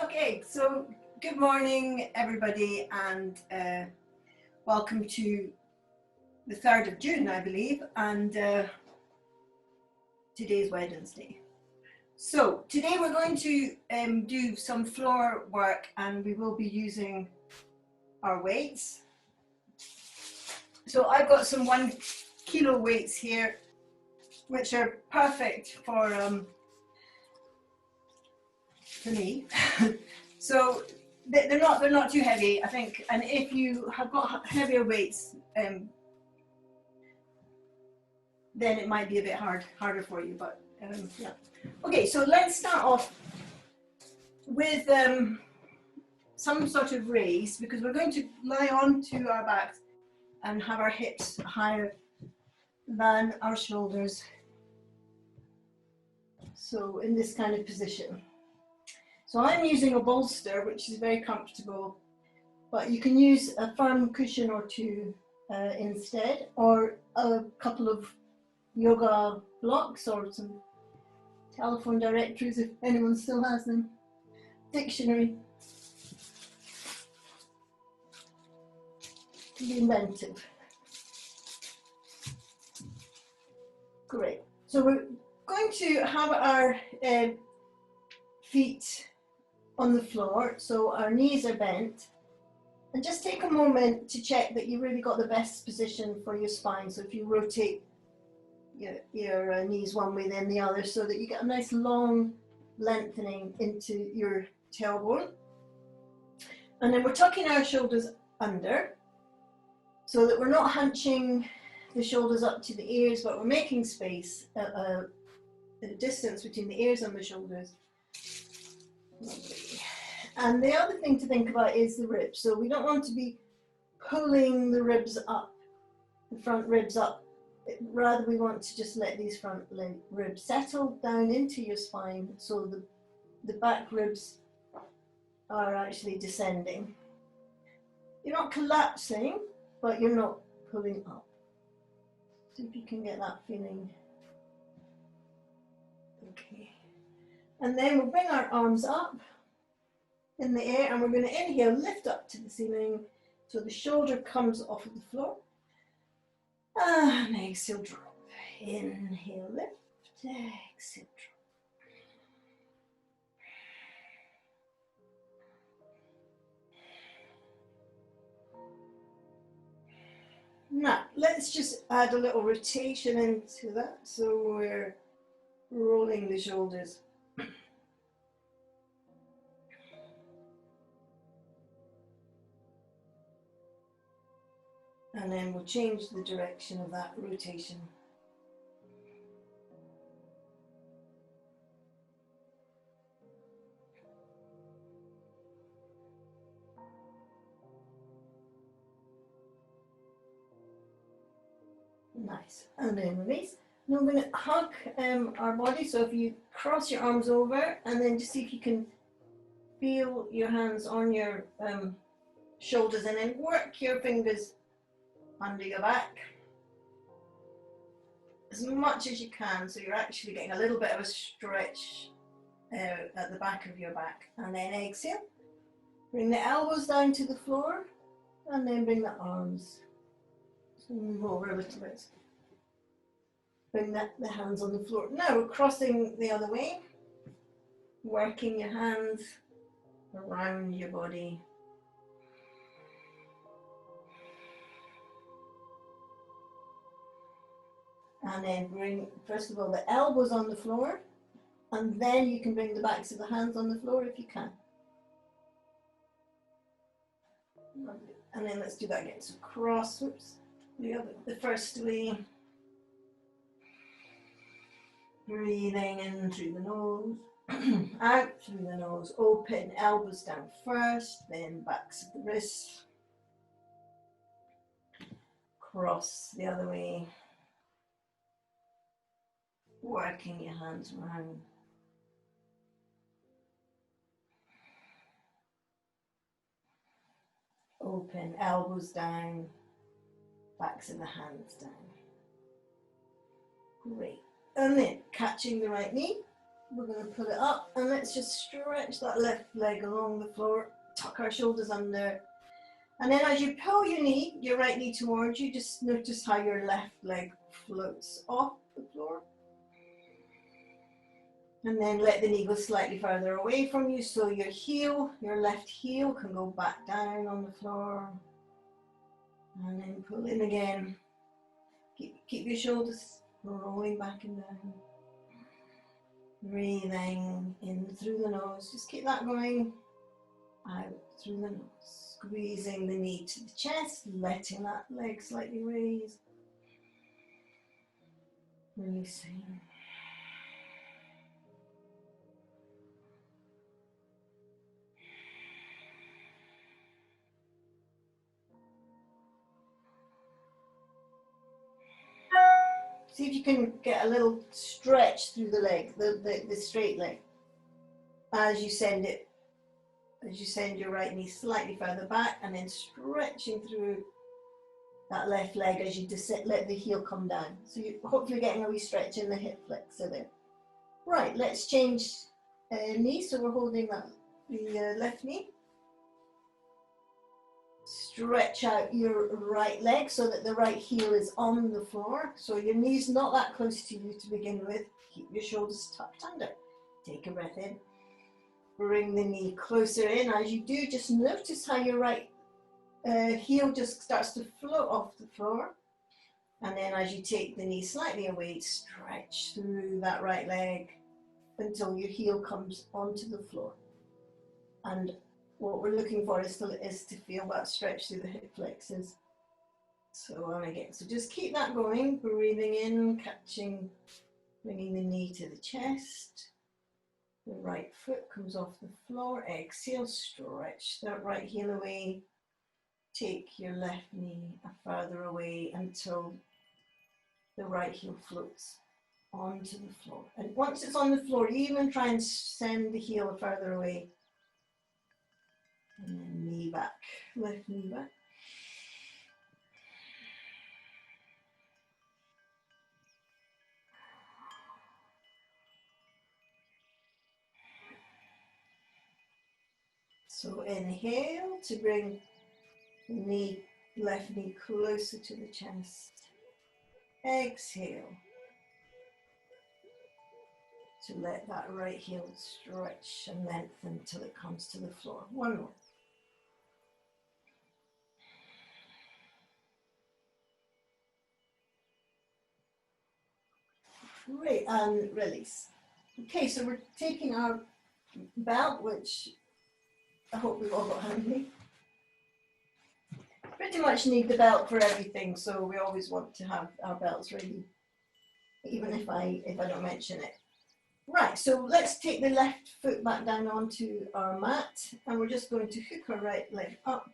Okay, so good morning, everybody, and welcome to the 3rd of June, I believe, and today's Wednesday. So today we're going to do some floor work, and we will be using our weights. So I've got some 1 kilo weights here, which are perfect for me. So they're not too heavy, I think, and if you have got heavier weights, then it might be a bit harder for you. But yeah. Okay, so let's start off with some sort of raise, because we're going to lie onto our backs and have our hips higher than our shoulders. So in this kind of position. So I'm using a bolster, which is very comfortable, but you can use a firm cushion or two instead, or a couple of yoga blocks or some telephone directories if anyone still has them, dictionary. Be inventive. Great. So we're going to have our feet on the floor, so our knees are bent, and just take a moment to check that you really got the best position for your spine. So if you rotate your knees one way then the other, so that you get a nice long lengthening into your tailbone. And then we're tucking our shoulders under, so that we're not hunching the shoulders up to the ears, but we're making space, a distance between the ears and the shoulders. And the other thing to think about is the ribs. So we don't want to be pulling the ribs up, the front ribs up. Rather, we want to just let these front ribs settle down into your spine, so the back ribs are actually descending. You're not collapsing, but you're not pulling up. See if you can get that feeling. Okay. And then we'll bring our arms up in the air, and we're going to inhale, lift up to the ceiling, so the shoulder comes off of the floor. And exhale, drop. Inhale, lift. Exhale, drop. Now, let's just add a little rotation into that. So we're rolling the shoulders. And then we'll change the direction of that rotation. Nice. And then release. Now we're going to hug our body. So if you cross your arms over, and then just see if you can feel your hands on your shoulders, and then work your fingers under your back as much as you can, so you're actually getting a little bit of a stretch at the back of your back. And then exhale, bring the elbows down to the floor, and then bring the arms, so move over a little bit, bring the hands on the floor. Now we're crossing the other way, working your hands around your body. And then bring, first of all, the elbows on the floor, and then you can bring the backs of the hands on the floor if you can. And then let's do that again. So cross, whoops, the first way. Breathing in through the nose, out through the nose, open, elbows down first, then backs of the wrists. Cross the other way. Working your hands around. Open, elbows down, backs of the hands down. Great. And then catching the right knee, we're going to put it up and let's just stretch that left leg along the floor, tuck our shoulders under. And then as you pull your right knee towards you, just notice how your left leg floats off the floor. And then let the knee go slightly further away from you so your left heel can go back down on the floor. And then pull in again. Keep your shoulders rolling back and down. Breathing in through the nose. Just keep that going. Out through the nose. Squeezing the knee to the chest. Letting that leg slightly raise. Releasing. See if you can get a little stretch through the leg, the straight leg, as you send your right knee slightly further back and then stretching through that left leg as you let the heel come down. So you're hopefully getting a wee stretch in the hip flexor there. Right, let's change knee. So we're holding the left knee. Stretch out your right leg so that the right heel is on the floor. So your knee's not that close to you to begin with. Keep your shoulders tucked under. Take a breath in. Bring the knee closer in. As you do, just notice how your right heel just starts to float off the floor. And then as you take the knee slightly away, stretch through that right leg until your heel comes onto the floor. And what we're looking for is to feel that stretch through the hip flexors. So on again. So just keep that going. Breathing in, catching, bringing the knee to the chest. The right foot comes off the floor. Exhale, stretch that right heel away. Take your left knee further away until the right heel floats onto the floor. And once it's on the floor, even try and send the heel further away. And then knee back, left knee back. So inhale to bring the left knee closer to the chest. Exhale to let that right heel stretch and lengthen till it comes to the floor. One more. Great, and release. Okay, so we're taking our belt, which I hope we've all got handy. Pretty much need the belt for everything, so we always want to have our belts ready, even if I don't mention it. Right, so let's take the left foot back down onto our mat, and we're just going to hook our right leg up.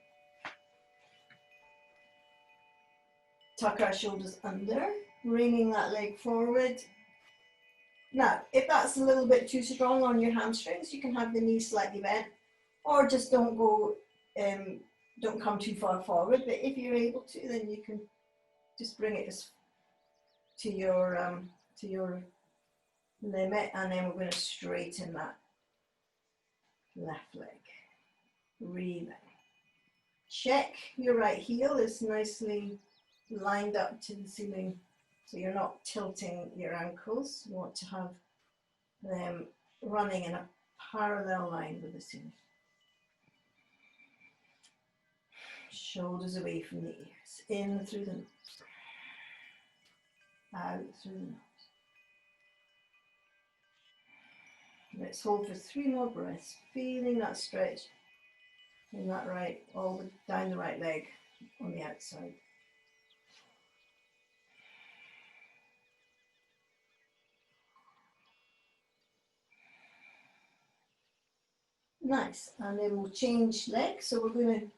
Tuck our shoulders under, bringing that leg forward. Now, if that's a little bit too strong on your hamstrings, you can have the knee slightly bent, or just don't come too far forward. But if you're able to, then you can just bring it to your limit, and then we're going to straighten that left leg. Breathing. Check your right heel is nicely lined up to the ceiling. So you're not tilting your ankles. You want to have them running in a parallel line with the ceiling. Shoulders away from the ears. In through the nose. Out through the nose. Let's hold for 3 more breaths. Feeling that stretch in that right, all down the right leg on the outside. Nice, and then we'll change legs. So we're going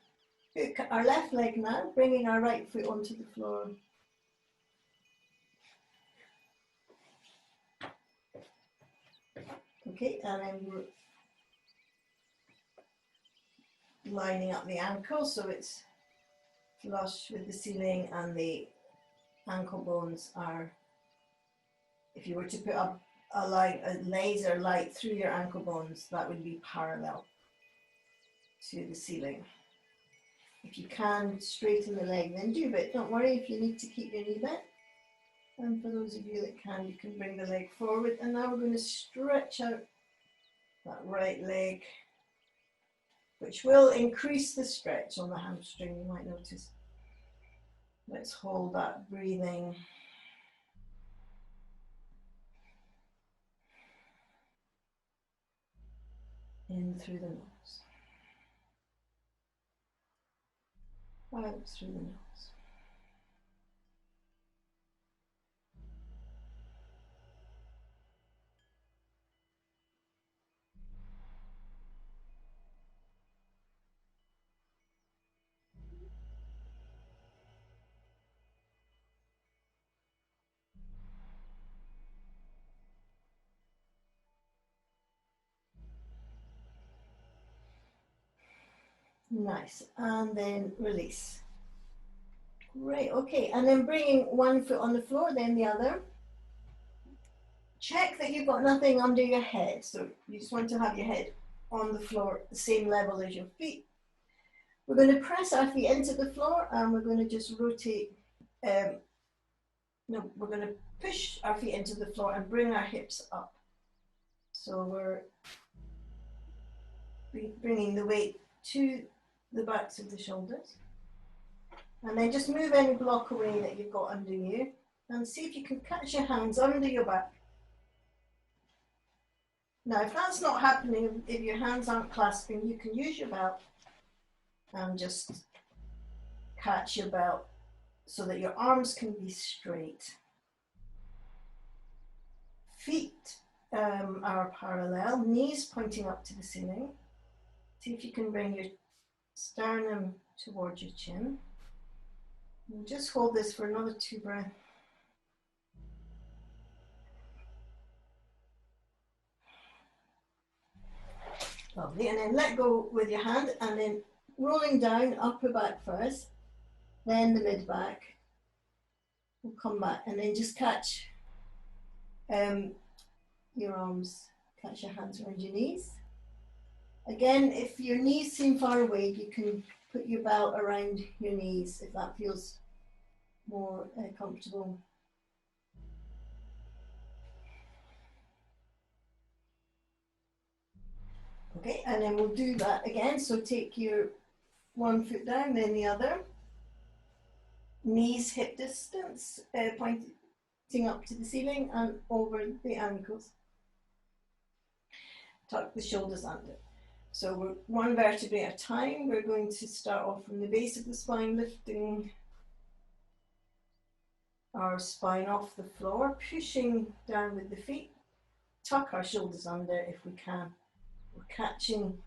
to hook our left leg now, bringing our right foot onto the floor. Okay, and then we're lining up the ankle so it's flush with the ceiling, and the ankle bones are, if you were to put a a light, a laser light through your ankle bones, that would be parallel to the ceiling. If you can straighten the leg, then do, but don't worry if you need to keep your knee bent. And for those of you that can, you can bring the leg forward. And now we're going to stretch out that right leg, which will increase the stretch on the hamstring, you might notice. Let's hold that breathing. In through the nose. Out through the nose. Nice. And then release. Great. Okay. And then bringing one foot on the floor, then the other. Check that you've got nothing under your head. So you just want to have your head on the floor at the same level as your feet. We're going to press our feet into the floor and we're going to just rotate. No, we're going to push our feet into the floor and bring our hips up. So we're bringing the weight to the backs of the shoulders. And then just move any block away that you've got under you and see if you can catch your hands under your back. Now, if that's not happening, if your hands aren't clasping, you can use your belt and just catch your belt so that your arms can be straight. Feet are parallel, knees pointing up to the ceiling. See if you can bring your sternum towards your chin. And just hold this for another 2 breaths. Lovely, and then let go with your hand and then rolling down, upper back first, then the mid back. We'll come back and then just catch your arms, catch your hands around your knees. Again, if your knees seem far away, you can put your belt around your knees if that feels more comfortable. Okay, and then we'll do that again. So take your one foot down, then the other. Knees hip distance, pointing up to the ceiling and over the ankles. Tuck the shoulders under. So we're one vertebrae at a time. We're going to start off from the base of the spine, lifting our spine off the floor, pushing down with the feet. Tuck our shoulders under if we can. We're catching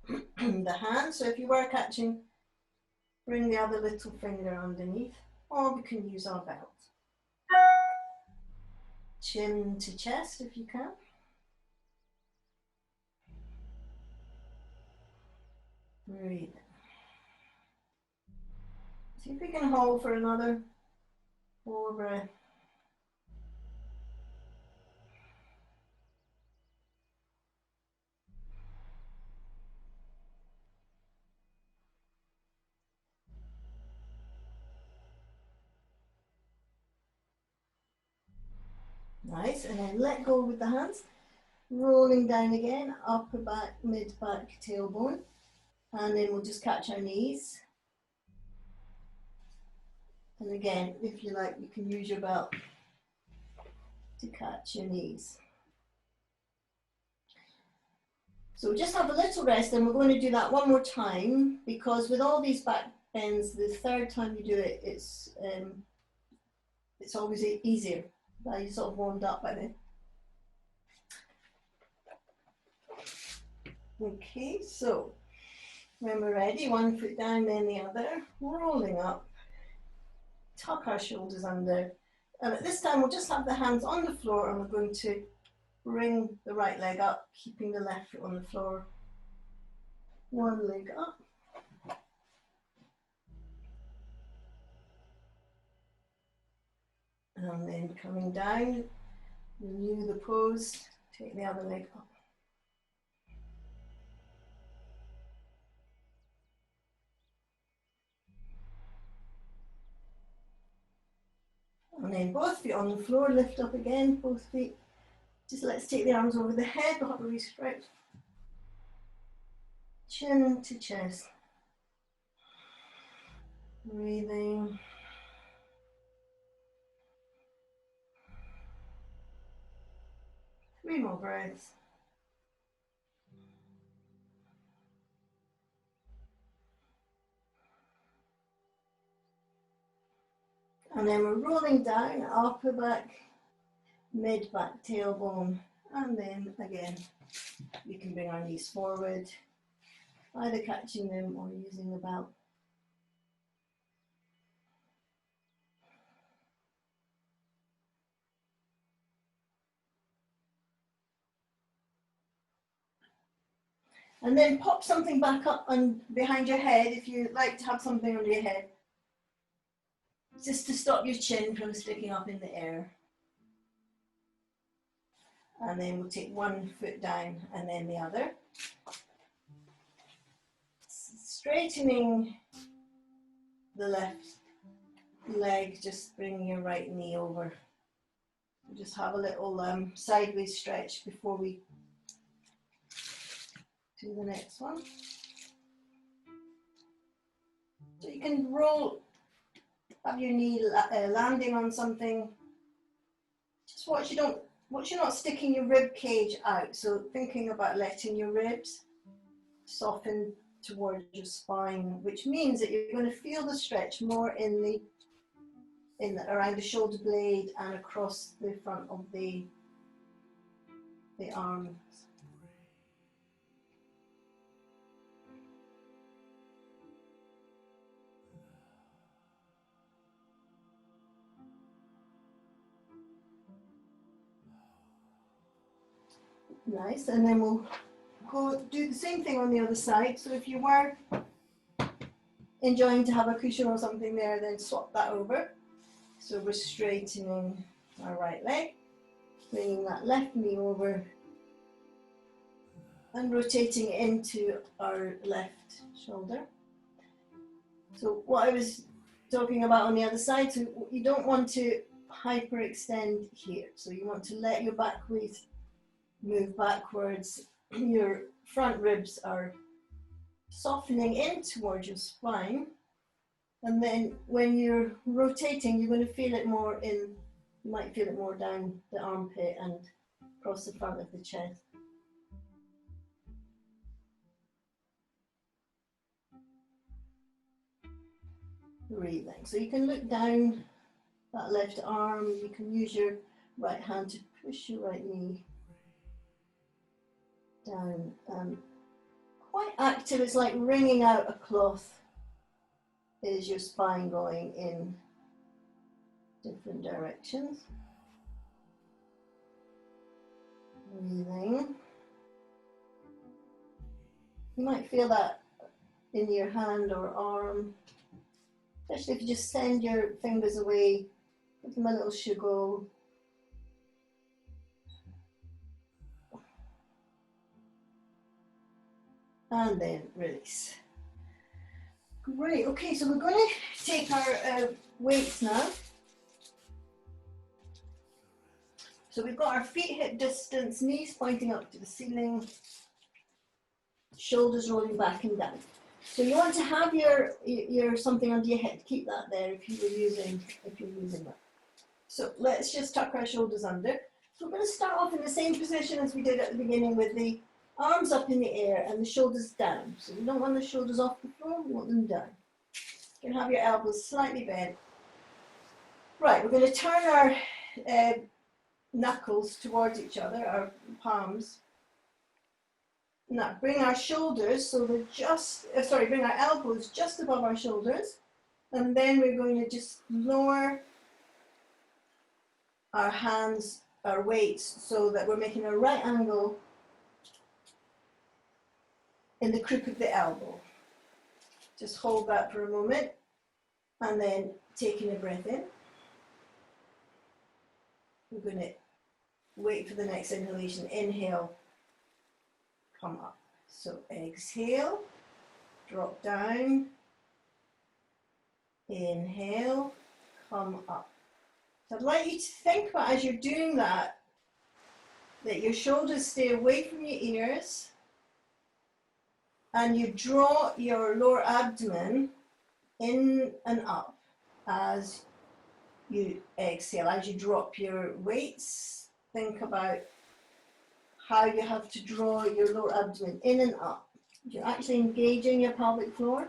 the hand. So if you were catching, bring the other little finger underneath, or we can use our belt. Chin to chest if you can. Breathe. See if we can hold for another 4 breaths. Nice, and then let go with the hands. Rolling down again, upper back, mid back, tailbone. And then we'll just catch our knees. And again, if you like, you can use your belt to catch your knees. So just have a little rest, and we're going to do that one more time, because with all these back bends, the third time you do it, it's always easier. You sort of warmed up by then. Okay, so when we're ready, one foot down, then the other, rolling up, tuck our shoulders under. And at this time, we'll just have the hands on the floor, and we're going to bring the right leg up, keeping the left foot on the floor. One leg up. And then coming down, Renew the pose, take the other leg up. And then both feet on the floor, lift up again, both feet. Just let's take the arms over the head, we'll have a re-stretch. Chin to chest. Breathing. Three more breaths. And then we're rolling down, upper back, mid back, tailbone. And then again, we can bring our knees forward, either catching them or using the belt. And then pop something back up and behind your head if you like to have something under your head, just to stop your chin from sticking up in the air. And then we'll take one foot down and then the other. Straightening the left leg, just bringing your right knee over. We'll just have a little sideways stretch before we do the next one. So you can roll, have your knee landing on something. Just watch you're not sticking your rib cage out. So thinking about letting your ribs soften towards your spine, which means that you're going to feel the stretch more around the shoulder blade and across the front of the arms. Nice, and then we'll go do the same thing on the other side. So if you were enjoying to have a cushion or something there, then swap that over. So we're straightening our right leg, bringing that left knee over and rotating into our left shoulder. So what I was talking about on the other side, so you don't want to hyperextend here. So you want to let your back weight move backwards. Your front ribs are softening in towards your spine. And then when you're rotating, you're going to feel it more you might feel it more down the armpit and across the front of the chest. Breathing. So you can look down that left arm, you can use your right hand to push your right knee down. Quite active, it's like wringing out a cloth, is your spine going in different directions. Breathing. You might feel that in your hand or arm, especially if you just send your fingers away, give them a little shuggle. And then release. Great, okay, so we're going to take our weights now. So we've got our feet hip distance, knees pointing up to the ceiling, shoulders rolling back and down. So you want to have your something under your head. Keep that there if you're using that. So let's just tuck our shoulders under. So we're going to start off in the same position as we did at the beginning, with the arms up in the air and the shoulders down. So we don't want the shoulders off the floor, we want them down. You can have your elbows slightly bent. Right, we're going to turn our knuckles towards each other, our palms. Now bring our shoulders, so they're just, bring our elbows just above our shoulders. And then we're going to just lower our hands, our weights, so that we're making a right angle in the crook of the elbow. Just hold that for a moment and then taking a breath in. We're going to wait for the next inhalation. Inhale, come up. So exhale, drop down. Inhale, come up. So I'd like you to think about, as you're doing that your shoulders stay away from your ears, and you draw your lower abdomen in and up as you exhale. As you drop your weights, think about how you have to draw your lower abdomen in and up. You're actually engaging your pelvic floor.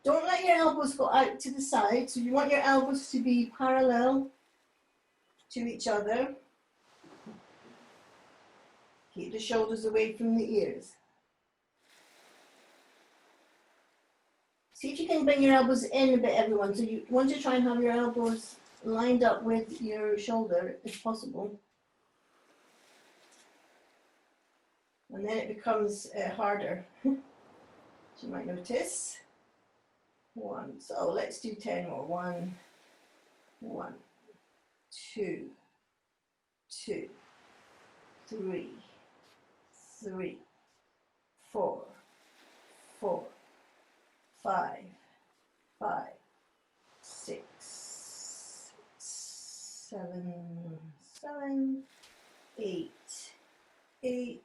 Don't let your elbows go out to the side. So you want your elbows to be parallel to each other. Keep the shoulders away from the ears. See if you can bring your elbows in a bit, everyone. So you want to try and have your elbows lined up with your shoulder, if possible. And then it becomes harder, as you might notice. 1, so let's do 10 more. 1, 1, 2, 2, 3, 3, 4, 4, 5, 5, 6, 7, 7, 8, 8,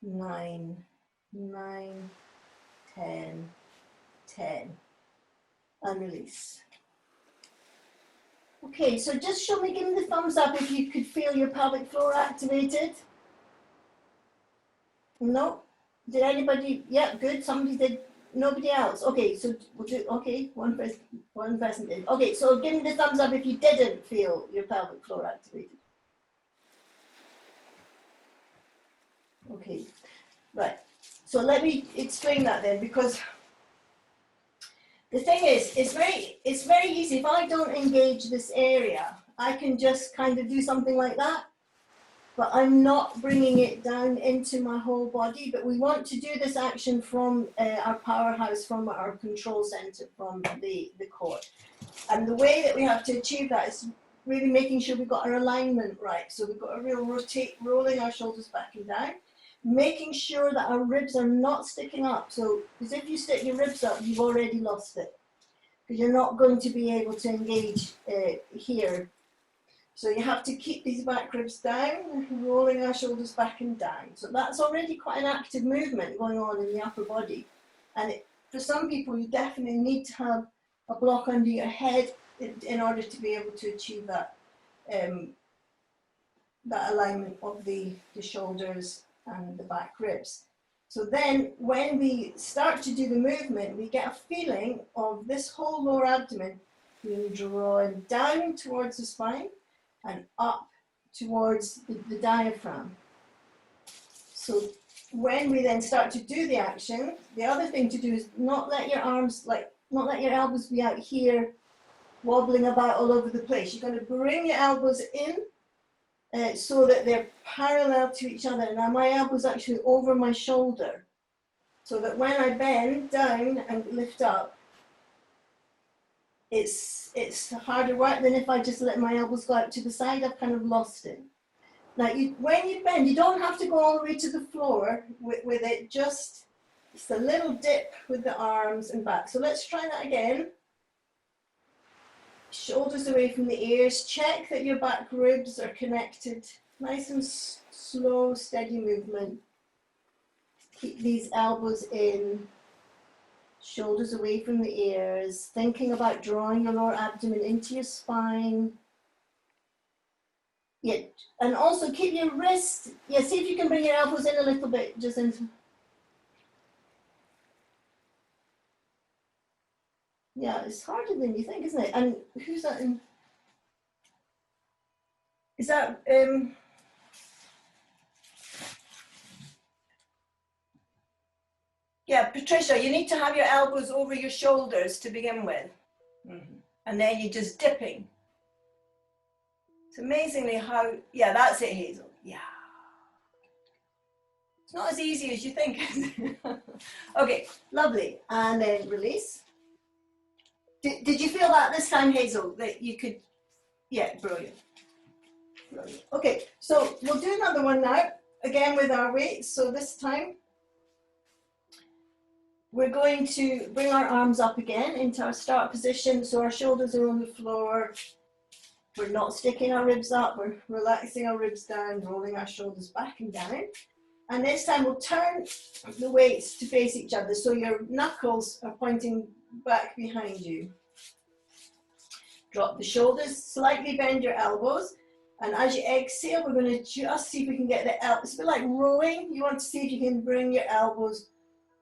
9, 9, 10, 10, and release. Okay, so just show me, give me the thumbs up if you could feel your pelvic floor activated. No? Did anybody? Yeah, good. Somebody did. Nobody else. Okay, so we'll do, okay, one person did. Okay, so give me the thumbs up if you didn't feel your pelvic floor activated. Okay, right. So let me explain that then, because the thing is, it's very easy. If I don't engage this area, I can just kind of do something like that, but I'm not bringing it down into my whole body. But we want to do this action from our powerhouse, from our control center, from the core. And the way that we have to achieve that is really making sure we've got our alignment right. So we've got a real rotate, rolling our shoulders back and down, making sure that our ribs are not sticking up. So, because if you stick your ribs up, you've already lost it, because you're not going to be able to engage here. So you have to keep these back ribs down, rolling our shoulders back and down. So that's already quite an active movement going on in the upper body. And for some people, you definitely need to have a block under your head in order to be able to achieve that, that alignment of the shoulders and the back ribs. So then when we start to do the movement, we get a feeling of this whole lower abdomen being drawn down towards the spine and up towards the diaphragm. So when we then start to do the action, the other thing to do is not let your arms, not let your elbows be out here wobbling about all over the place. You're going to bring your elbows in so that they're parallel to each other. Now my elbow's actually over my shoulder, so that when I bend down and lift up, it's harder work than if I just let my elbows go out to the side. I've kind of lost it. Now when you bend, you don't have to go all the way to the floor with it, just a little dip with the arms and back. So let's try that again. Shoulders away from the ears. Check that your back ribs are connected. Nice and slow, steady movement. Keep these elbows in. Shoulders away from the ears. Thinking about drawing your lower abdomen into your spine. Yeah, and also keep your wrist. Yeah, see if you can bring your elbows in a little bit, just into. Yeah, it's harder than you think, isn't it? And who's that in? Is that yeah, Patricia, you need to have your elbows over your shoulders to begin with. Mm-hmm. And then you're just dipping. It's amazingly how, yeah, that's it, Hazel. Yeah. It's not as easy as you think. Okay, lovely. And then release. Did you feel that this time, Hazel, that you could, yeah, brilliant. Okay, so we'll do another one now, again with our weights. So this time we're going to bring our arms up again into our start position. So our shoulders are on the floor. We're not sticking our ribs up. We're relaxing our ribs down, rolling our shoulders back and down. And this time we'll turn the weights to face each other. So your knuckles are pointing back behind you. Drop the shoulders, slightly bend your elbows. And as you exhale, we're going to just see if we can get the elbows. It's a bit like rowing. You want to see if you can bring your elbows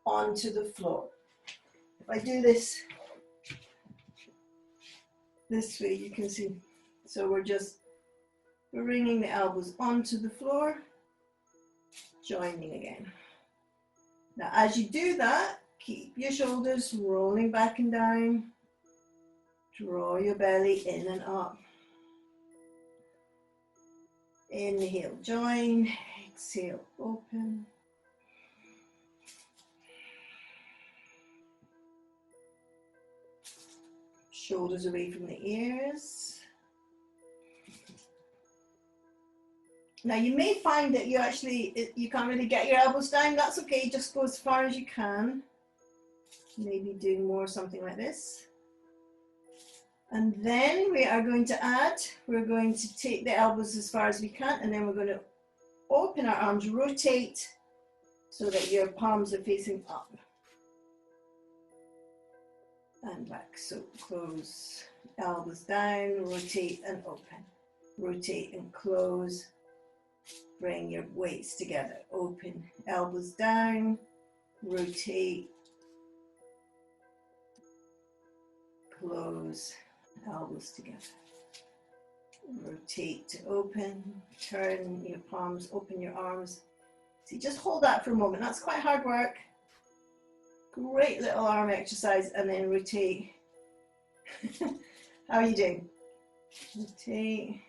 onto the floor. If I do this way, you can see. So we're just bringing the elbows onto the floor, joining again. Now, as you do that, keep your shoulders rolling back and down. Draw your belly in and up. Inhale, join. Exhale, open. Shoulders away from the ears. Now you may find that you can't really get your elbows down. That's okay, just go as far as you can. Maybe doing more something like this. And then we are going to we're going to take the elbows as far as we can, and then we're going to open our arms, rotate so that your palms are facing up. And back, so close, elbows down, rotate and open. Rotate and close. Bring your weights together, open, elbows down, rotate, close, elbows together. Rotate to open, turn your palms, open your arms. See, just hold that for a moment. That's quite hard work. Great little arm exercise, and then rotate. How are you doing? Rotate.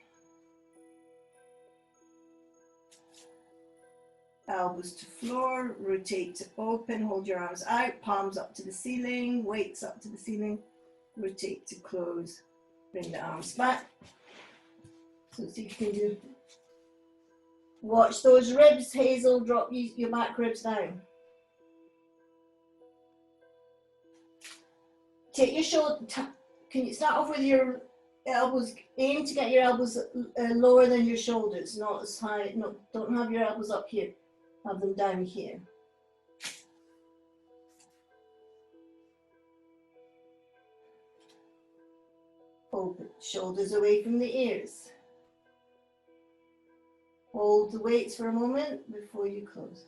Elbows to floor, rotate to open, hold your arms out, palms up to the ceiling, weights up to the ceiling, rotate to close, bring the arms back. So see if you can do. Watch those ribs, Hazel, drop your back ribs down. Take your shoulder, can you start off with your elbows, aim to get your elbows lower than your shoulders, not as high, no, don't have your elbows up here, have them down here. Open, shoulders away from the ears. Hold the weights for a moment before you close.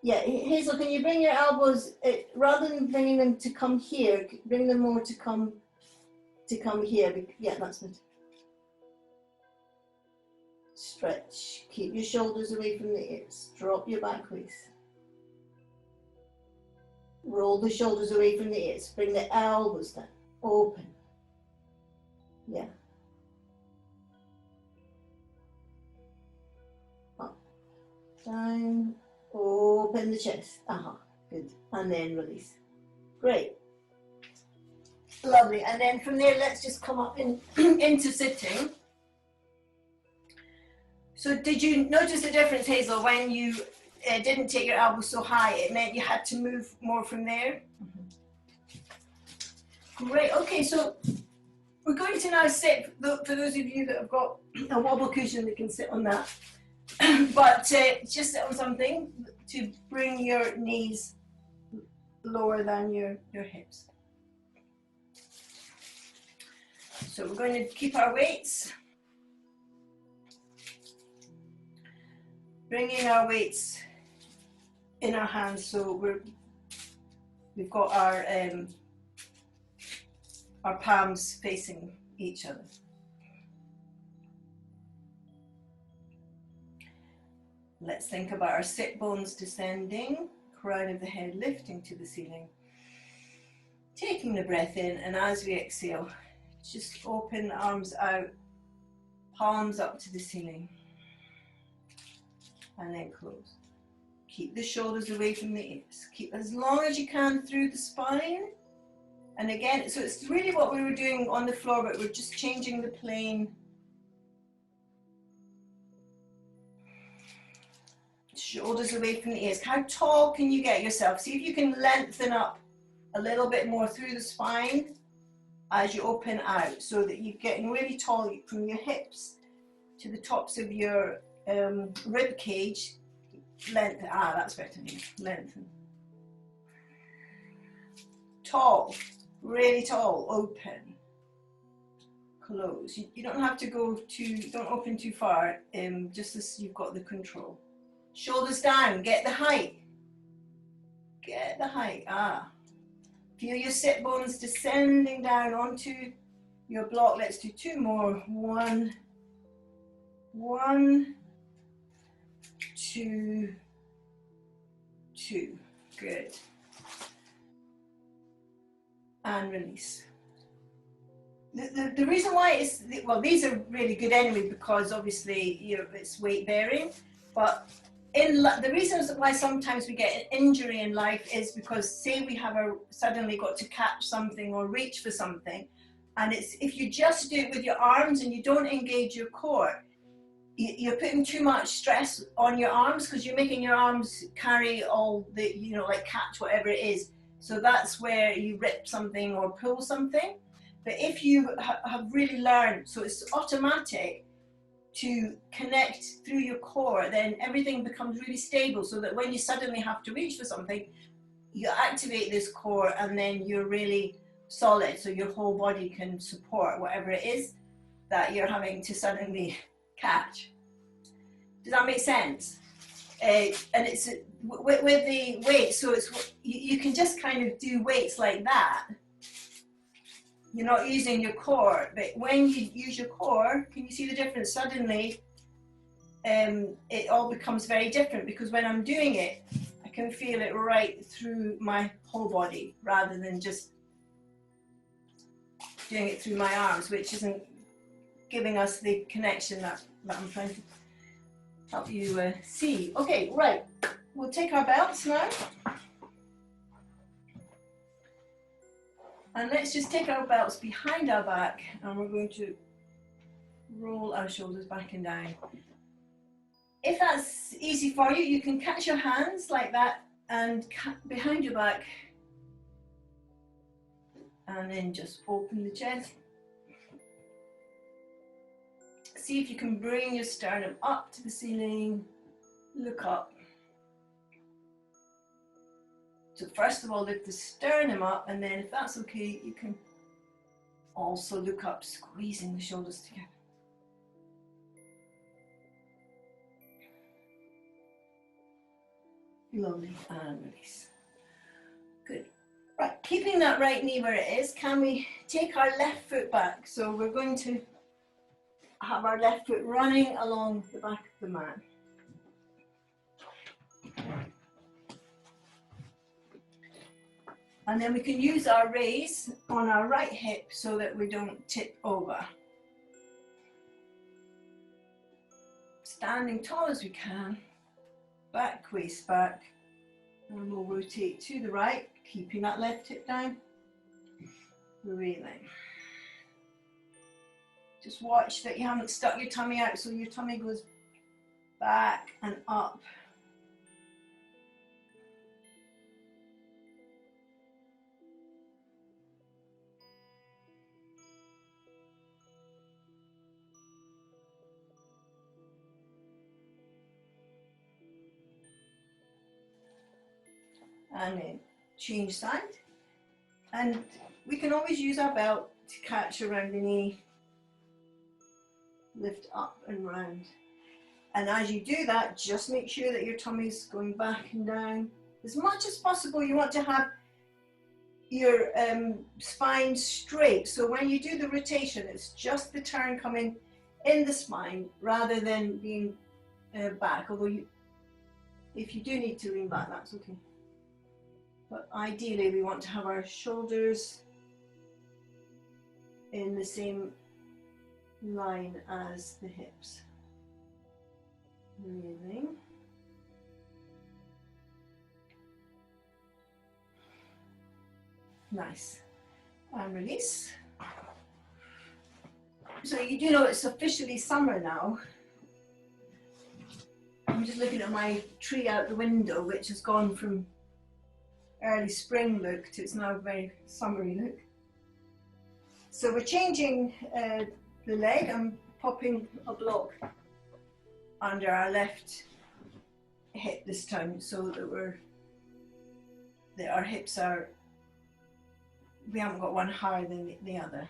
Yeah, Hazel, can you bring your elbows, rather than bringing them to come here, bring them more to come here. Yeah, that's good. Stretch. Keep your shoulders away from the ears. Drop your back waist. Roll the shoulders away from the ears. Bring the elbows down. Open. Yeah. Up. Down. Open the chest. Good. And then release. Great. Lovely. And then from there, let's just come up into sitting. So did you notice the difference, Hazel, when you didn't take your elbows so high? It meant you had to move more from there? Great. Okay, so we're going to now sit, for those of you that have got a wobble cushion, they can sit on that. But just sit on something to bring your knees lower than your hips. So we're going to keep our weights. Bringing our weights in our hands, so we've got our palms facing each other. Let's think about our sit bones descending, crown of the head lifting to the ceiling. Taking the breath in, and as we exhale, just open the arms out, palms up to the ceiling. And then close. Keep the shoulders away from the ears. Keep as long as you can through the spine. And again, so it's really what we were doing on the floor, but we're just changing the plane. Shoulders away from the ears. How tall can you get yourself? See if you can lengthen up a little bit more through the spine as you open out, so that you're getting really tall from your hips to the tops of your rib cage. Lengthen. Ah, that's better. Lengthen. Tall. Really tall. Open. Close. You don't have to go too, don't open too far, just as you've got the control. Shoulders down, get the height. Get the height. Ah. Feel your sit bones descending down onto your block. Let's do two more. One, two, two. Good. And release. The reason why it's, well, these are really good anyway, because obviously it's weight bearing, but the reasons why sometimes we get an injury in life is because, say we have suddenly got to catch something or reach for something, and it's, if you just do it with your arms and you don't engage your core, you're putting too much stress on your arms, because you're making your arms carry all the, like catch whatever it is. So that's where you rip something or pull something. But if you have really learned, so it's automatic, to connect through your core, then everything becomes really stable, so that when you suddenly have to reach for something, you activate this core and then you're really solid, so your whole body can support whatever it is that you're having to suddenly catch. Does that make sense? And it's with the weight, so it's, you can just kind of do weights like that. You're not using your core, but when you use your core, can you see the difference? Suddenly, it all becomes very different, because when I'm doing it, I can feel it right through my whole body, rather than just doing it through my arms, which isn't giving us the connection that I'm trying to help you see. Okay, right, we'll take our belts now. And let's just take our belts behind our back, and we're going to roll our shoulders back and down. If that's easy for you, you can catch your hands like that and behind your back, and then just open the chest. See if you can bring your sternum up to the ceiling, look up. So first of all, lift the sternum up, and then if that's okay, you can also look up, squeezing the shoulders together. Lovely, and release. Good. Right, keeping that right knee where it is, can we take our left foot back? So we're going to have our left foot running along the back of the mat. And then we can use our raise on our right hip so that we don't tip over. Standing tall as we can, back, waist back, and we'll rotate to the right, keeping that left hip down, breathing. Just watch that you haven't stuck your tummy out, so your tummy goes back and up. And then change side, and we can always use our belt to catch around the knee, lift up and round. And as you do that, just make sure that your tummy's going back and down as much as possible. You want to have your spine straight, so when you do the rotation, it's just the turn coming in the spine rather than being back, although if you do need to lean back, that's okay. But ideally, we want to have our shoulders in the same line as the hips. Breathing. Nice. and release. So you do know it's officially summer now. I'm just looking at my tree out the window, which has gone from early spring look to it's now very summery look. So we're changing the leg. I'm popping a block under our left hip this time, so that our hips are, we haven't got one higher than the other.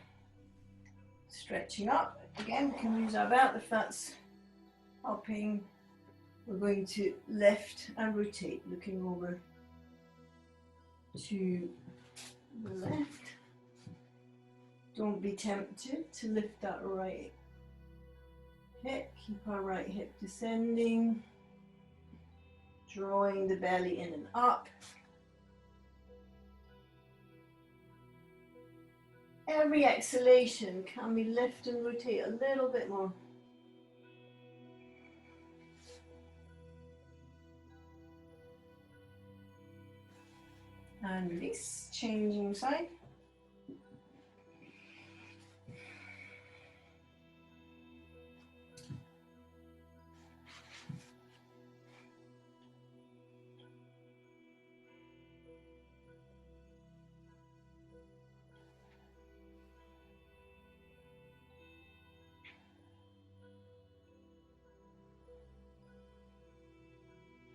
Stretching up, again we can use our belt if that's helping. We're going to lift and rotate, looking over to the left. Don't be tempted to lift that right hip. Keep our right hip descending, drawing the belly in and up. Every exhalation, can we lift and rotate a little bit more? And release, changing side.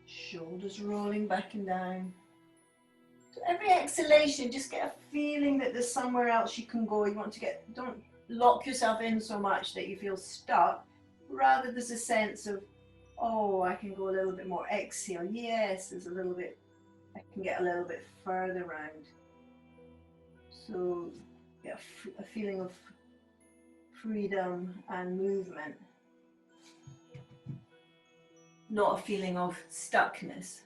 Shoulders rolling back and down. So every exhalation, just get a feeling that there's somewhere else you can go. You want to get, don't lock yourself in so much that you feel stuck. Rather, there's a sense of, oh, I can go a little bit more. Exhale, yes, there's a little bit, I can get a little bit further round. So get a feeling of freedom and movement. Not a feeling of stuckness.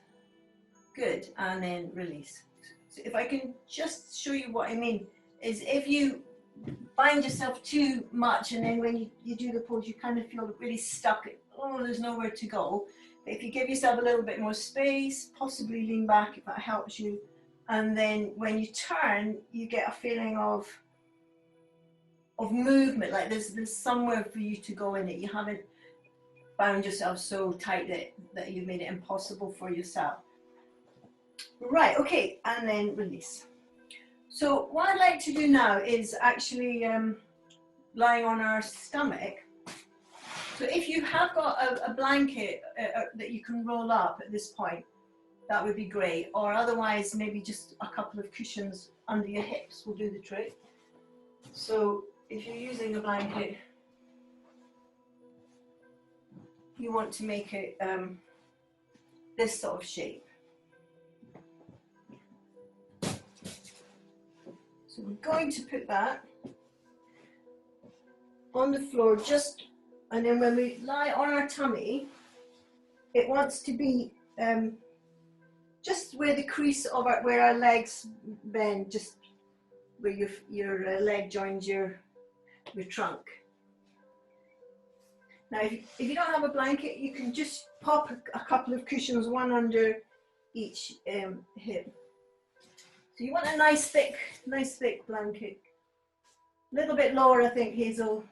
Good, and then release. So if I can just show you what I mean, is if you bind yourself too much and then when you do the pose, you kind of feel really stuck. Oh, there's nowhere to go. But if you give yourself a little bit more space, possibly lean back if that helps you, and then when you turn, you get a feeling of movement, like there's somewhere for you to go in it. You haven't bound yourself so tight that you've made it impossible for yourself. Right, okay, and then release. So what I'd like to do now is actually lying on our stomach. So if you have got a blanket that you can roll up at this point, that would be great. Or otherwise, maybe just a couple of cushions under your hips will do the trick. So if you're using a blanket, you want to make it this sort of shape. So we're going to put that on the floor and then when we lie on our tummy, it wants to be just where the crease of where our legs bend, just where your leg joins your trunk. Now, if you don't have a blanket, you can just pop a couple of cushions, one under each hip. So you want a nice thick blanket. A little bit lower, I think, Hazel.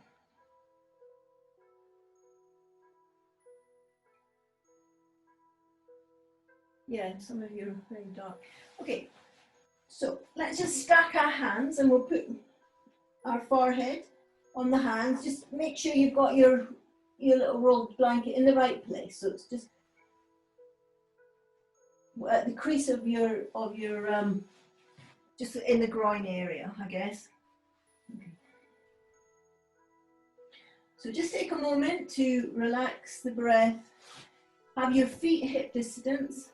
Yeah, some of you are very dark. Okay, so let's just stack our hands and we'll put our forehead on the hands. Just make sure you've got your little rolled blanket in the right place. So it's just at the crease of your just in the groin area, I guess. Okay. So just take a moment to relax the breath. Have your feet hip distance.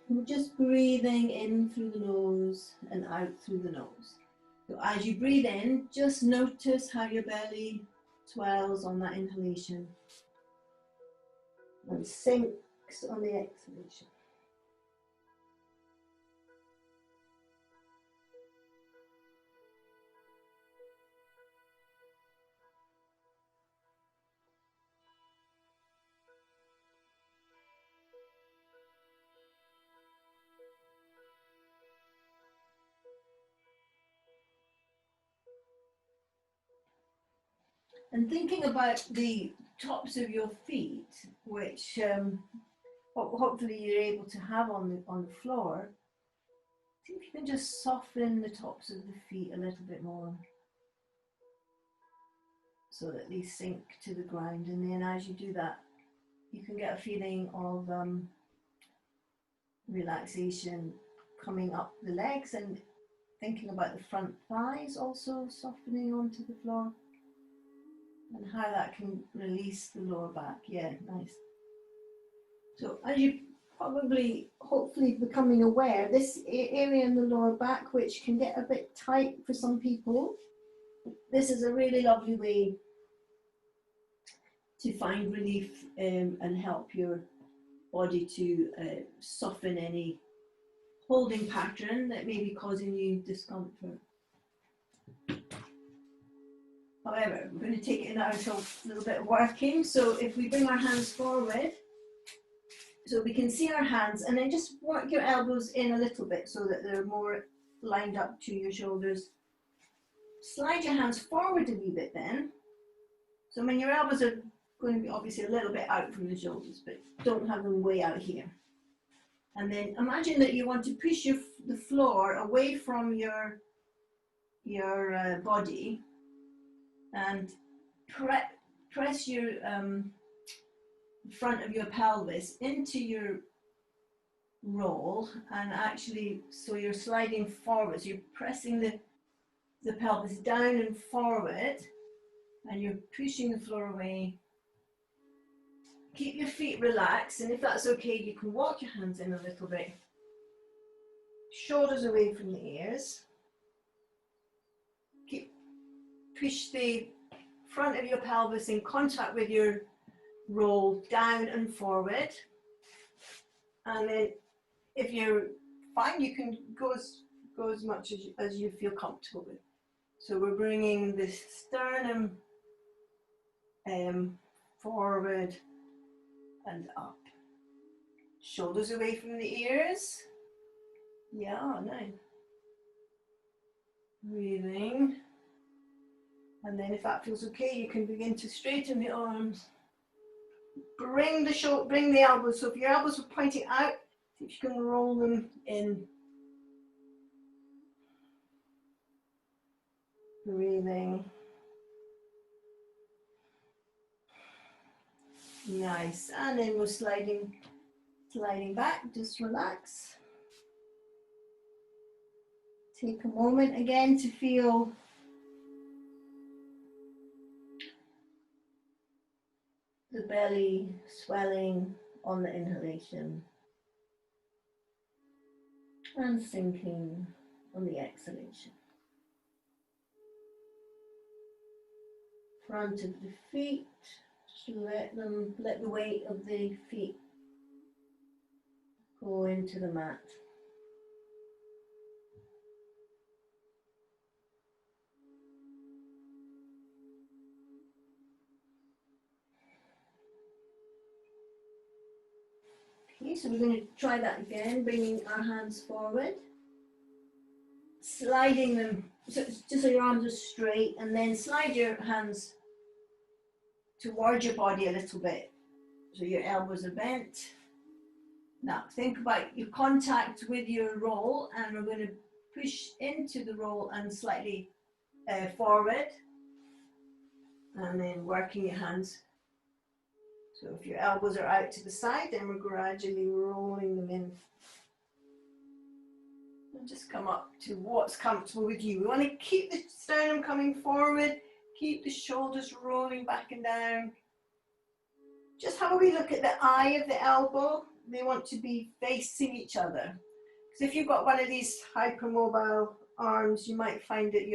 We're just breathing in through the nose and out through the nose. So as you breathe in, just notice how your belly swells on that inhalation and sinks on the exhalation. And thinking about the tops of your feet, which hopefully you're able to have on the floor, see if you can just soften the tops of the feet a little bit more, so that they sink to the ground. And then as you do that, you can get a feeling of relaxation coming up the legs, and thinking about the front thighs also softening onto the floor, and how that can release the lower back. Yeah, nice. So as you probably, hopefully becoming aware, this area in the lower back, which can get a bit tight for some people, this is a really lovely way to find relief and help your body to soften any holding pattern that may be causing you discomfort. However, we're going to take it now to a little bit of working. So if we bring our hands forward, so we can see our hands, and then just work your elbows in a little bit so that they're more lined up to your shoulders. Slide your hands forward a wee bit then. So when your elbows are going to be obviously a little bit out from the shoulders, but don't have them way out here. And then imagine that you want to push the floor away from your body, and press your front of your pelvis into your roll, and actually, so you're sliding forward, so you're pressing the pelvis down and forward, and you're pushing the floor away. Keep your feet relaxed, and if that's okay, you can walk your hands in a little bit. Shoulders away from the ears. Push the front of your pelvis in contact with your roll down and forward. And then if you're fine, you can go as much as you feel comfortable with. So we're bringing the sternum forward and up. Shoulders away from the ears. Yeah, nice. Breathing. And then if that feels okay, you can begin to straighten the arms. Bring the elbows. So if your elbows are pointing out, see if you can roll them in. Breathing. Nice. And then we're sliding back. Just relax. Take a moment again to feel the belly swelling on the inhalation and sinking on the exhalation. Front of the feet, just let the weight of the feet go into the mat. Okay, so we're going to try that again, bringing our hands forward, sliding them, just so your arms are straight, and then slide your hands towards your body a little bit, so your elbows are bent. Now think about your contact with your roll, and we're going to push into the roll and slightly forward, and then working your hands. So if your elbows are out to the side, then we're gradually rolling them in. And just come up to what's comfortable with you. We want to keep the sternum coming forward, keep the shoulders rolling back and down. Just have a wee look at the eye of the elbow. They want to be facing each other. Because if you've got one of these hypermobile arms, you might find that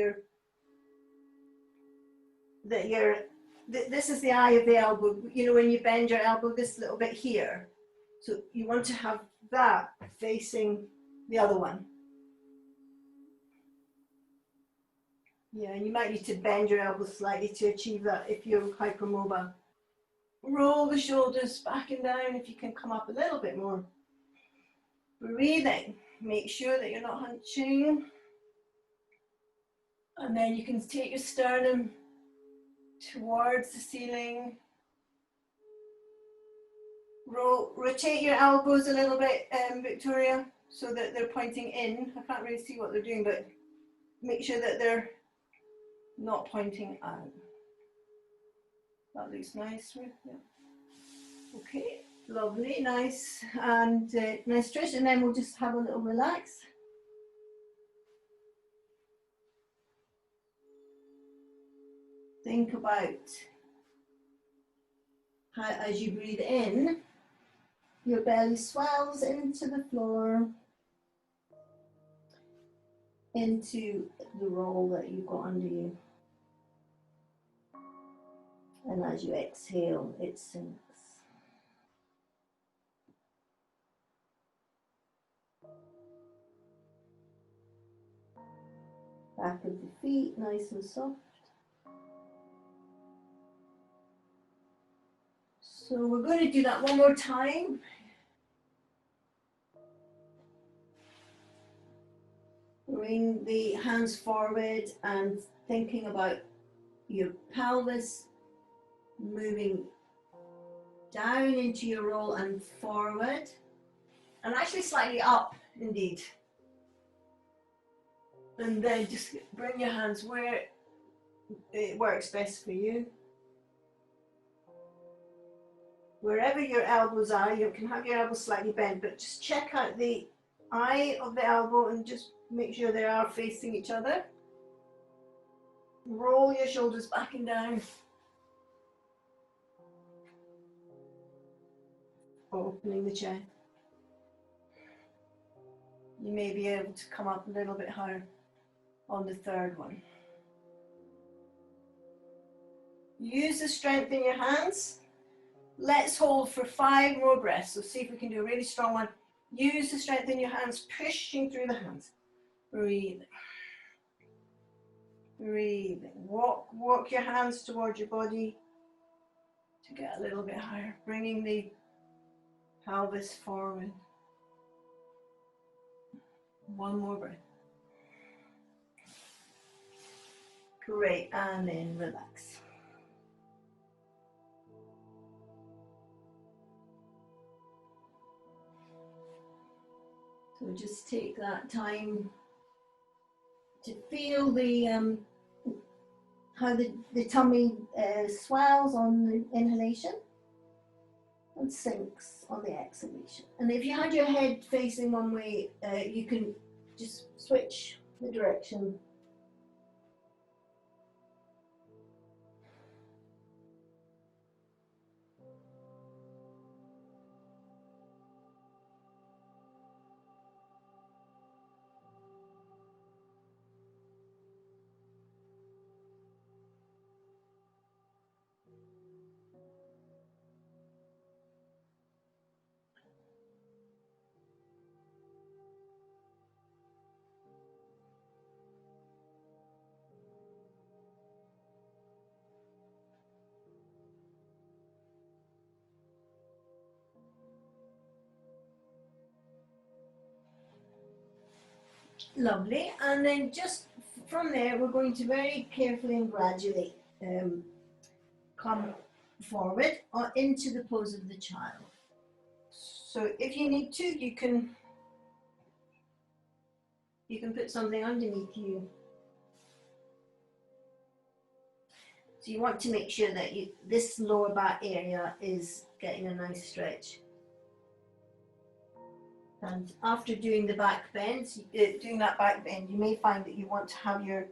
this is the eye of the elbow. You know, when you bend your elbow this little bit here. So you want to have that facing the other one. Yeah, and you might need to bend your elbow slightly to achieve that if you're hypermobile. Roll the shoulders back and down if you can come up a little bit more. Breathing. Make sure that you're not hunching. And then you can take your sternum towards the ceiling. Rotate your elbows a little bit, Victoria, so that they're pointing in. I can't really see what they're doing, but make sure that they're not pointing out. That looks nice. Yeah. Okay, lovely, nice, and nice stretch, and then we'll just have a little relax. Think about how, as you breathe in, your belly swells into the floor, into the roll that you've got under you. And as you exhale, it sinks. Back of the feet, nice and soft. So we're going to do that one more time. Bring the hands forward and thinking about your pelvis moving down into your roll and forward, and actually slightly up indeed. And then just bring your hands where it works best for you. Wherever your elbows are, you can have your elbows slightly bent, but just check out the eye of the elbow and just make sure they are facing each other. Roll your shoulders back and down. Opening the chest. You may be able to come up a little bit higher on the third one. Use the strength in your hands. Let's hold for 5 more breaths. So see if we can do a really strong one. Use the strength in your hands, pushing through the hands. Breathing. Breathing. Walk your hands towards your body to get a little bit higher. Bringing the pelvis forward. One more breath. Great, and then relax. So just take that time to feel the how the tummy swells on the inhalation and sinks on the exhalation. And if you had your head facing one way, you can just switch the direction. Lovely, and then just from there we're going to very carefully and gradually come forward or into the pose of the child. So if you need to, you can put something underneath you. So you want to make sure that this lower back area is getting a nice stretch. And after doing the back bend, you may find that you want to have your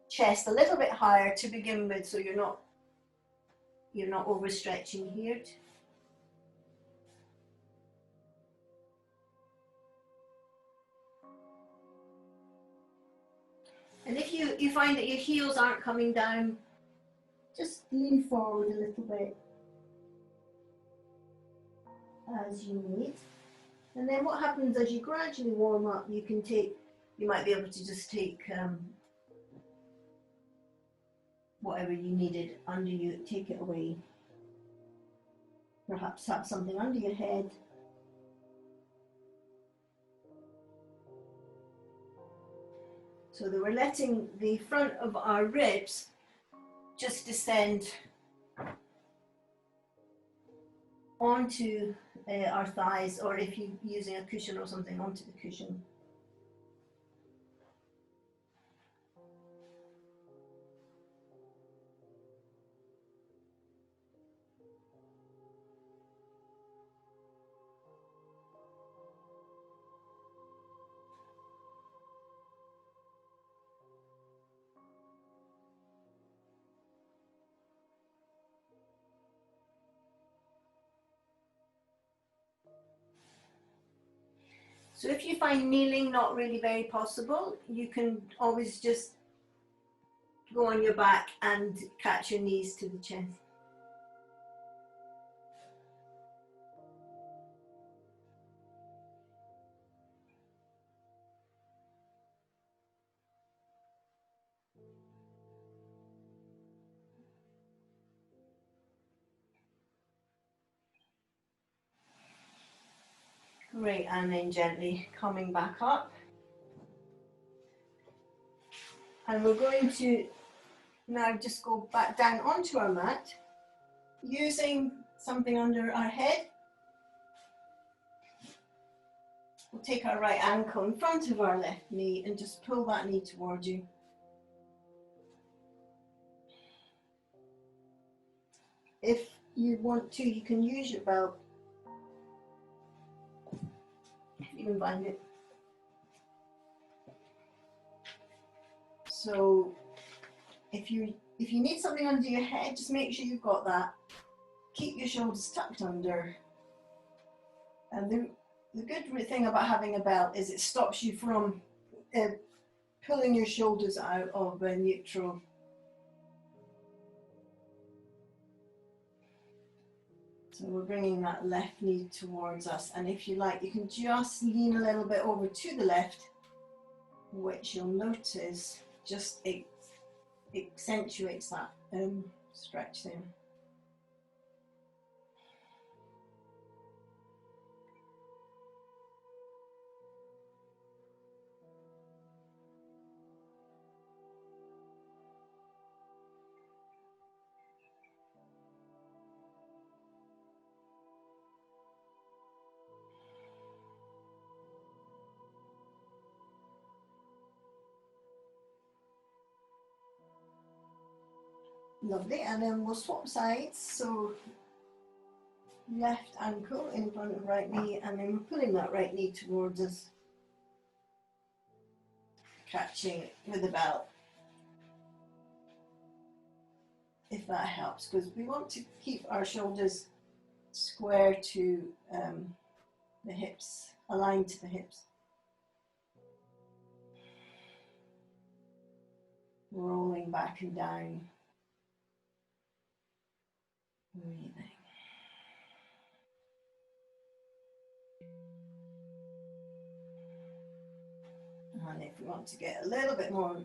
chest a little bit higher to begin with, so you're not overstretching here. And if you find that your heels aren't coming down, just lean forward a little bit as you need. And then what happens as you gradually warm up, you might be able to just take whatever you needed under you, take it away. Perhaps have something under your head. So that we're letting the front of our ribs just descend onto our thighs, or if you're using a cushion or something, onto the cushion. So if you find kneeling not really very possible, you can always just go on your back and catch your knees to the chest. Great, and then gently coming back up. And we're going to now just go back down onto our mat, using something under our head. We'll take our right ankle in front of our left knee and just pull that knee towards you. If you want to, you can use your belt, if you can find it. So if you need something under your head, just make sure you've got that. Keep your shoulders tucked under. And the good thing about having a belt is it stops you from pulling your shoulders out of neutral. So we're bringing that left knee towards us, and if you like, you can just lean a little bit over to the left, which you'll notice just accentuates that stretch there. Lovely, and then we'll swap sides. So left ankle in front of right knee, and then we're pulling that right knee towards us, catching it with the belt, if that helps, because we want to keep our shoulders square to the hips, aligned to the hips. Rolling back and down. Breathing. And if we want to get a little bit more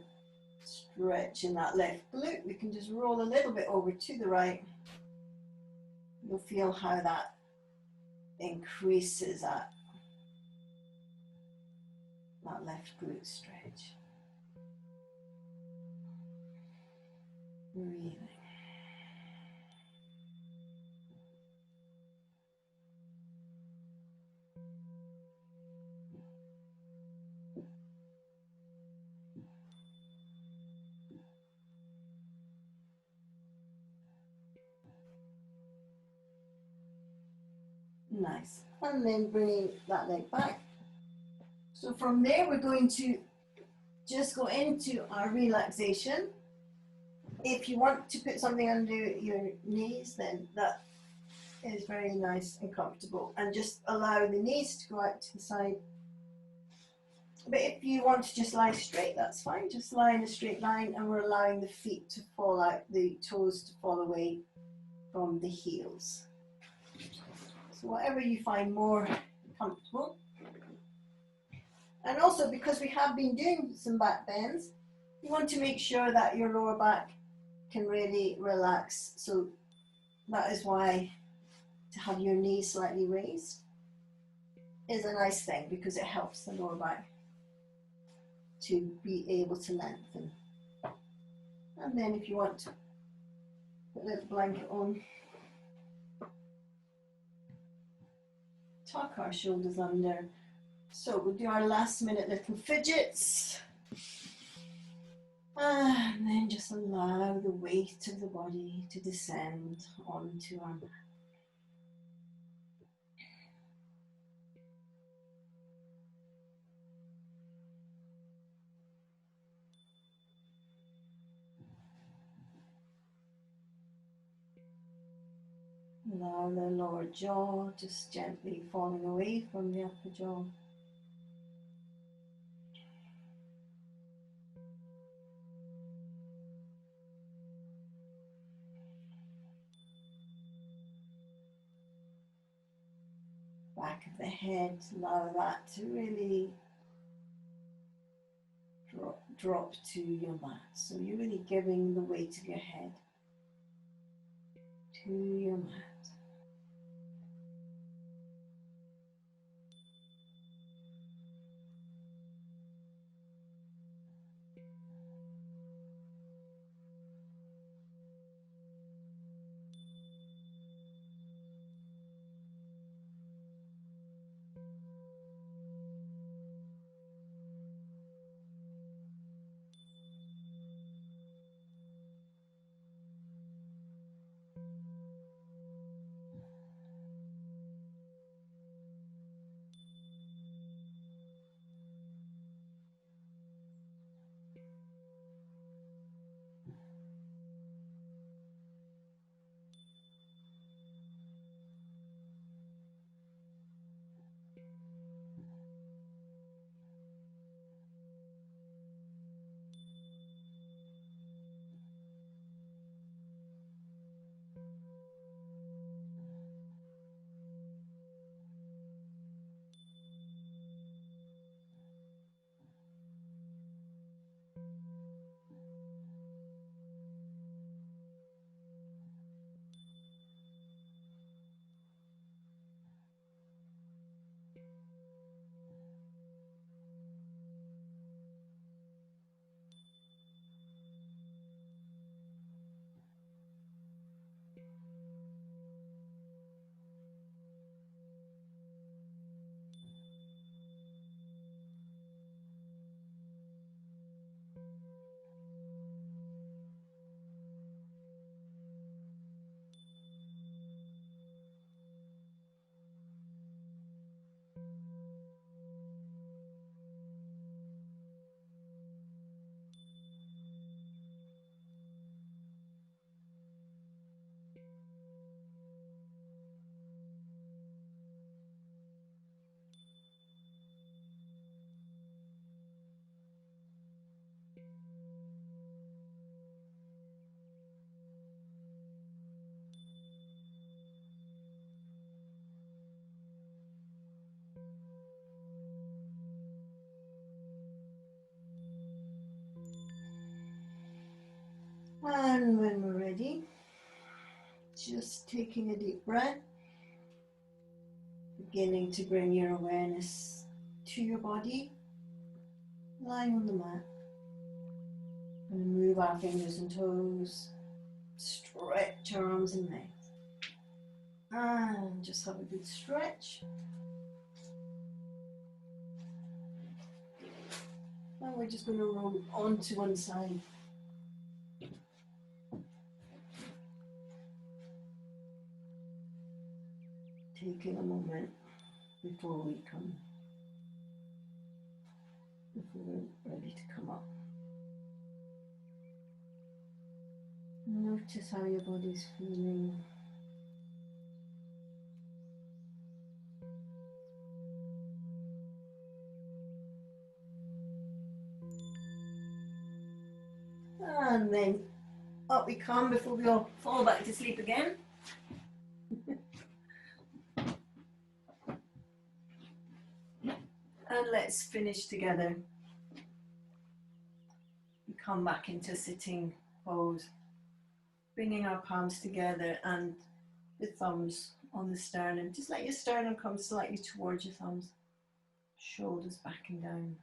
stretch in that left glute, we can just roll a little bit over to the right. You'll feel how that increases that left glute stretch. Breathing. Nice. And then bringing that leg back. So from there, we're going to just go into our relaxation. If you want to put something under your knees, then that is very nice and comfortable. And just allow the knees to go out to the side. But if you want to just lie straight, that's fine. Just lie in a straight line, and we're allowing the feet to fall out, the toes to fall away from the heels. So whatever you find more comfortable. And also, because we have been doing some back bends, you want to make sure that your lower back can really relax. So that is why to have your knees slightly raised is a nice thing, because it helps the lower back to be able to lengthen. And then if you want to Put that blanket on. Tuck our shoulders under. So we'll do our last minute little fidgets. And then just allow the weight of the body to descend onto our mat. Allow the lower jaw just gently falling away from the upper jaw. Back of the head, allow that to really drop to your mat. So you're really giving the weight of your head to your mat. And when we're ready, just taking a deep breath, beginning to bring your awareness to your body, lying on the mat. And move our fingers and toes, stretch our arms and legs. And just have a good stretch. And we're just going to roll onto one side. Taking a moment before we're ready to come up. Notice how your body's feeling. And then up we come before we all fall back to sleep again. And let's finish together. We come back into sitting pose, bringing our palms together and the thumbs on the sternum. Just let your sternum come slightly towards your thumbs. Shoulders back and down.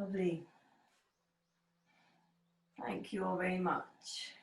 Lovely. Thank you all very much.